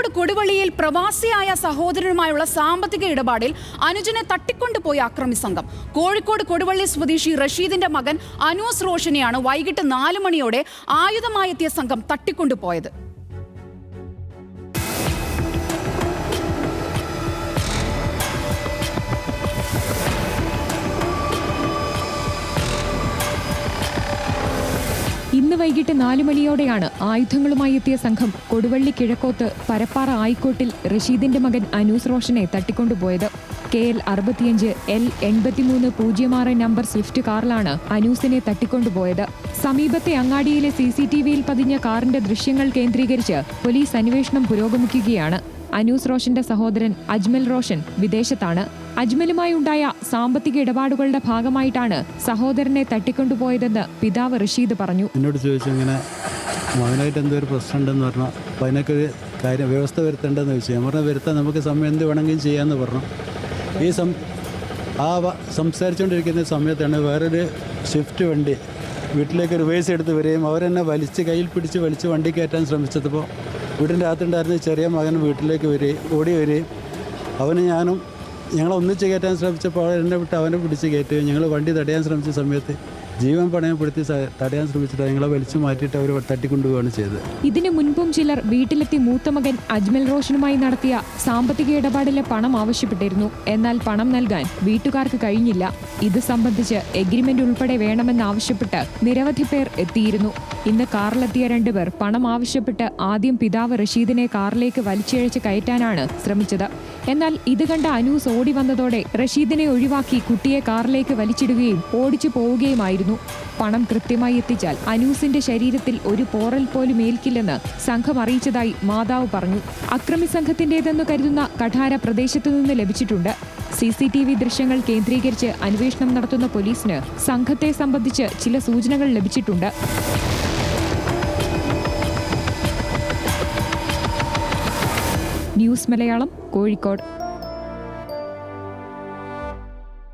കോഴിക്കോട് കൊടുവള്ളിയിൽ പ്രവാസിയായ സഹോദരനുമായുള്ള സാമ്പത്തിക ഇടപാടിൽ അനുജനെ തട്ടിക്കൊണ്ടുപോയ അക്രമി സംഘം. കോഴിക്കോട് കൊടുവള്ളി സ്വദേശി റഷീദിന്റെ മകൻ അനൂസ് റോഷനെയാണ് വൈകിട്ട് 4 മണിയോടെ ആയുധമായെത്തിയ സംഘം തട്ടിക്കൊണ്ടുപോയത്. ഇന്ന് വൈകിട്ട് 4 മണിയോടെയാണ് ആയുധങ്ങളുമായി എത്തിയ സംഘം കൊടുവള്ളി കിഴക്കോത്ത് പരപ്പാറ ആയിക്കോട്ടിൽ റഷീദിന്റെ മകൻ അനൂസ് റോഷനെ തട്ടിക്കൊണ്ടുപോയത്. KL 65 L 8306 നമ്പർ സ്വിഫ്റ്റ് കാറിലാണ് അനൂസിനെ തട്ടിക്കൊണ്ടുപോയത്. സമീപത്തെ അങ്ങാടിയിലെ CCTVയിൽ പതിഞ്ഞ കാറിന്റെ ദൃശ്യങ്ങൾ കേന്ദ്രീകരിച്ച് പോലീസ് അന്വേഷണം പുരോഗമിക്കുകയാണ്. അനൂസ് റോഷന്റെ സഹോദരൻ അജ്മൽ റോഷൻ വിദേശത്താണ്. അജ്മലുമായി ഉണ്ടായ സാമ്പത്തിക ഇടപാടുകളുടെ ഭാഗമായിട്ടാണ് സഹോദരനെ തട്ടിക്കൊണ്ടുപോയതെന്ന് പിതാവ് റഷീദ് പറഞ്ഞു. എന്നോട് ചോദിച്ചു, ഇങ്ങനെ മകനായിട്ട് എന്തോ ഒരു പ്രശ്നം ഉണ്ടെന്ന് പറഞ്ഞു. അപ്പോൾ അതിനൊക്കെ ഒരു കാര്യം വ്യവസ്ഥ വരുത്തേണ്ടതെന്ന് ചോദിച്ചു. ഞാൻ പറഞ്ഞാൽ വരുത്താൻ നമുക്ക് സമയം എന്ത് വേണമെങ്കിലും ചെയ്യാമെന്ന് പറഞ്ഞു. സംസാരിച്ചുകൊണ്ടിരിക്കുന്ന സമയത്താണ് വേറൊരു സ്വിഫ്റ്റ് വണ്ടി വീട്ടിലേക്ക് റിവേഴ്സ് എടുത്ത് വരികയും അവരെന്നെ കയ്യിൽ പിടിച്ച് വണ്ടി കയറ്റാൻ ശ്രമിച്ചപ്പോൾ വീട്ടിൻ്റെ അകത്തുണ്ടായിരുന്ന ചെറിയ മകൻ വീട്ടിലേക്ക് ഓടി വരികയും ഞങ്ങൾ ഒന്നിച്ച് കയറ്റാൻ ശ്രമിച്ചപ്പോൾ എന്നെ വിട്ട് അവനെ പിടിച്ച് കയറ്റുകയും ഞങ്ങൾ വണ്ടി തടയാൻ ശ്രമിച്ച സമയത്ത് ജീവൻ പണയപ്പെടുത്തി തടയാൻ ശ്രമിച്ചിട്ട് ഞങ്ങളെ വലിച്ചു മാറ്റിയിട്ട് അവർ തട്ടിക്കൊണ്ടുപോവുകയാണ് ചെയ്തത്. ഇതിനു മുൻപും ചിലർ വീട്ടിലെത്തി മൂത്ത മകൻ അജ്മൽ റോഷനുമായി നടത്തിയ സാമ്പത്തിക ഇടപാടിലെ പണം ആവശ്യപ്പെട്ടിരുന്നു. എന്നാൽ പണം നൽകാൻ വീട്ടുകാർക്ക് കഴിഞ്ഞില്ല. ഇത് സംബന്ധിച്ച് എഗ്രിമെന്റ് ഉൾപ്പെടെ വേണമെന്നാവശ്യപ്പെട്ട് നിരവധി പേർ എത്തിയിരുന്നു. ഇന്ന് കാറിലെത്തിയ 2 പേർ പണം ആവശ്യപ്പെട്ട് ആദ്യം പിതാവ് റഷീദിനെ കാറിലേക്ക് വലിച്ചിഴച്ച് കയറ്റാനാണ് ശ്രമിച്ചത്. എന്നാൽ ഇത് കണ്ട അനൂസ് ഓടി വന്നതോടെ റഷീദിനെ ഒഴിവാക്കി കുട്ടിയെ കാറിലേക്ക് വലിച്ചിടുകയും ഓടിച്ചു പോവുകയുമായിരുന്നു. പണം കൃത്യമായി എത്തിച്ചാൽ അനൂസിന്റെ ശരീരത്തിൽ ഒരു പോറൽ പോലും ഏൽക്കില്ലെന്ന് സംഘം അറിയിച്ചതായി മാതാവ് പറഞ്ഞു. അക്രമി സംഘത്തിന്റേതെന്ന് കരുതുന്ന കഠാര പ്രദേശത്തുനിന്ന് ലഭിച്ചിട്ടുണ്ട്. CCTV ദൃശ്യങ്ങൾ കേന്ദ്രീകരിച്ച് അന്വേഷണം നടത്തുന്ന പോലീസിന് സംഘത്തെ സംബന്ധിച്ച് ചില സൂചനകൾ ലഭിച്ചിട്ടുണ്ട്. ന്യൂസ് മലയാളം, കോഴിക്കോട്.